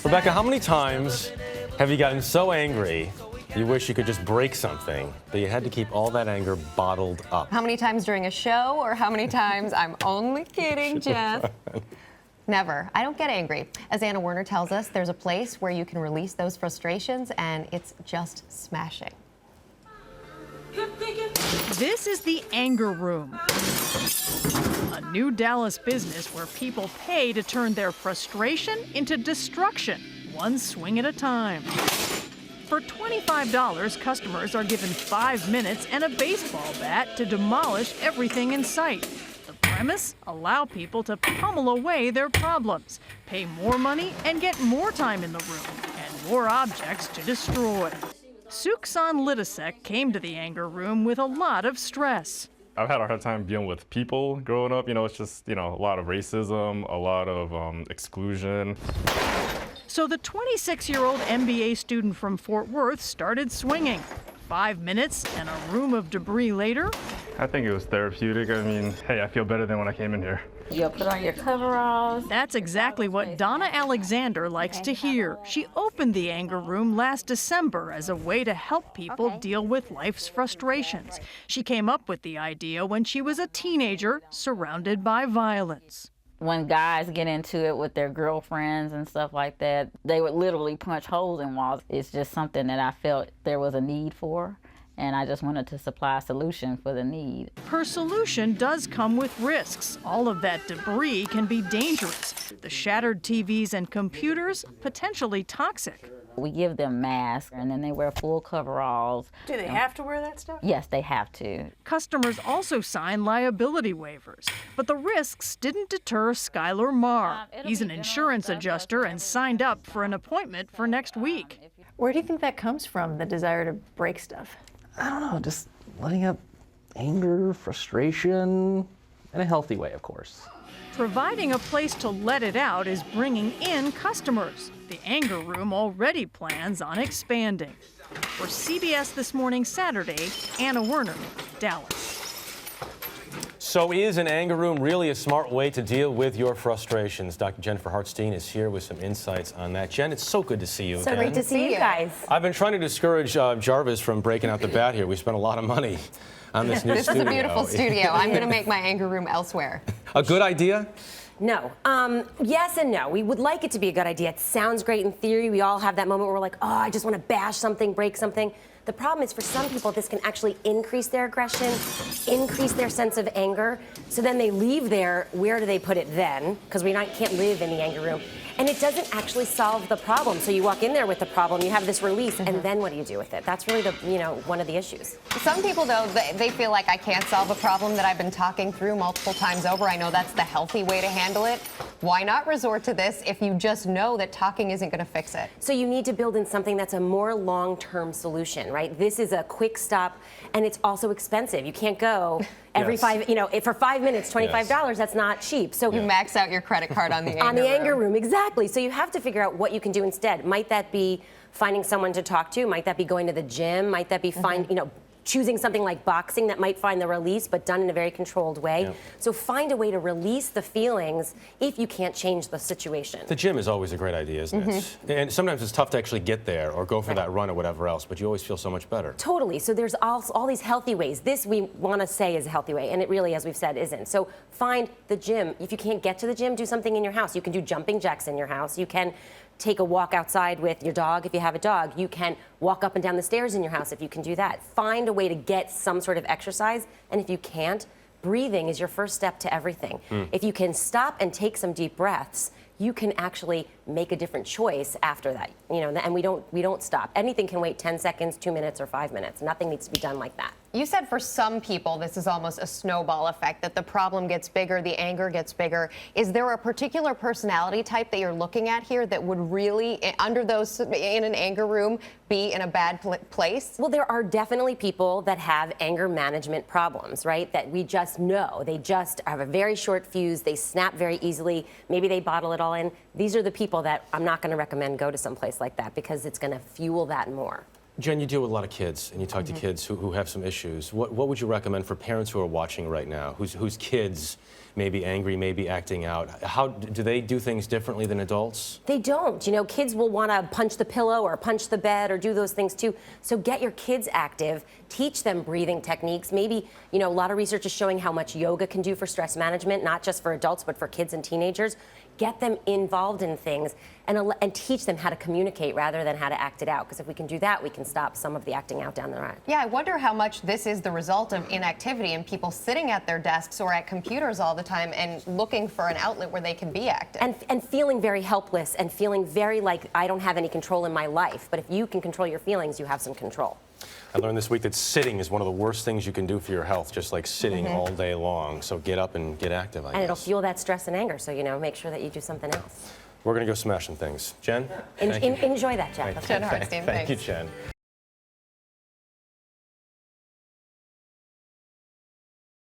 Rebecca, how many times have you gotten so angry you wish you could just break something, but you had to keep all that anger bottled up? How many times during a show, or how many times? I'm only kidding, Jeff. Never. I don't get angry. As Anna Werner tells us, there's a place where you can release those frustrations, and it's just smashing. This is the Anger Room, a new Dallas business where people pay to turn their frustration into destruction, one swing at a time. For $25, customers are given 5 minutes and a baseball bat to demolish everything in sight. The premise? Allow people to pummel away their problems, pay more money, and get more time in the room, and more objects to destroy. Suksan Litasek came to the Anger Room with a lot of stress. I've had a hard time dealing with people growing up. It's just, a lot of racism, a lot of exclusion. So the 26-year-old MBA student from Fort Worth started swinging. 5 minutes and a room of debris later. I think it was therapeutic. Hey, I feel better than when I came in here. You'll put on your coveralls. That's exactly what Donna Alexander likes to hear. She opened the Anger Room last December as a way to help people deal with life's frustrations. She came up with the idea when she was a teenager surrounded by violence. When guys get into it with their girlfriends and stuff like that, they would literally punch holes in walls. It's just something that I felt there was a need for, and I just wanted to supply a solution for the need. Her solution does come with risks. All of that debris can be dangerous. The shattered TVs and computers, potentially toxic. We give them masks, and then they wear full coveralls. Do they have to wear that stuff? Yes, they have to. Customers also sign liability waivers. But the risks didn't deter Skylar Marr. He's an insurance adjuster and signed up for an appointment for next week. Where do you think that comes from, the desire to break stuff? I don't know, just letting out anger, frustration, in a healthy way, of course. Providing a place to let it out is bringing in customers. The Anger Room already plans on expanding. For CBS This Morning Saturday, Anna Werner, Dallas. So is an anger room really a smart way to deal with your frustrations? Dr. Jennifer Hartstein is here with some insights on that. Jen, it's so good to see you So again. great to see you guys. I've been trying to discourage Jarvis from breaking out the bat here. We spent a lot of money on this new studio. This is a beautiful studio. I'm going to make my anger room elsewhere. A good idea? No. Yes and no. We would like it to be a good idea. It sounds great in theory. We all have that moment where we're like, oh, I just want to bash something, break something. The problem is for some people, this can actually increase their aggression, increase their sense of anger. So then they leave there. Where do they put it then? Because we can't live in the anger room. And it doesn't actually solve the problem. So you walk in there with the problem, you have this release, and then what do you do with it? That's really the, one of the issues. Some people, though, they feel like I can't solve a problem that I've been talking through multiple times over. I know that's the healthy way to handle it. Why not resort to this if you just know that talking isn't going to fix it? So you need to build in something that's a more long-term solution, right? This is a quick stop, and it's also expensive. You can't go every for 5 minutes, $25, that's not cheap. So you max out your credit card on the anger room. Exactly. So you have to figure out what you can do instead. Might that be finding someone to talk to? Might that be going to the gym? Might that be choosing something like boxing that might find the release, but done in a very controlled way? Yep. So find a way to release the feelings if you can't change the situation. The gym is always a great idea, isn't it? And sometimes it's tough to actually get there or go for that run or whatever else, but you always feel so much better. Totally. So there's all these healthy ways. This we want to say is a healthy way, and it really, as we've said, isn't. So find the gym. If you can't get to the gym, do something in your house. You can do jumping jacks in your house. You can take a walk outside with your dog if you have a dog. You can walk up and down the stairs in your house if you can do that. Find a way to get some sort of exercise, and if you can't, breathing is your first step to everything. If you can stop and take some deep breaths, you can actually make a different choice after that. And we don't stop. Anything can wait 10 seconds, 2 minutes, or 5 minutes. Nothing needs to be done like that. You said for some people this is almost a snowball effect, that the problem gets bigger, the anger gets bigger. Is there a particular personality type that you're looking at here that would really, under those in an anger room, be in a bad place? Well, there are definitely people that have anger management problems, right? That we just know. They just have a very short fuse. They snap very easily. Maybe they bottle it all in. These are the people that I'm not going to recommend go to some place like that because it's going to fuel that more. Jen, you deal with a lot of kids, and you talk to kids who have some issues. What would you recommend for parents who are watching right now, whose kids may be angry, may be acting out? How do they do things differently than adults? They don't. You know, kids will want to punch the pillow or punch the bed or do those things too. So get your kids active, teach them breathing techniques. Maybe, you know, a lot of research is showing how much yoga can do for stress management, not just for adults, but for kids and teenagers. Get them involved in things and teach them how to communicate rather than how to act it out. Because if we can do that, we can stop some of the acting out down the line. Yeah, I wonder how much this is the result of inactivity and people sitting at their desks or at computers all the time and looking for an outlet where they can be active. And feeling very helpless and feeling very like I don't have any control in my life. But if you can control your feelings, you have some control. I learned this week that sitting is one of the worst things you can do for your health, just like sitting all day long. So get up and get active, I guess. And it'll fuel that stress and anger. So, you know, make sure that you do something else. We're going to go smash some things. Jen? Enjoy that, Jeff. Jen Hartstein, Thank you, thanks. Jen.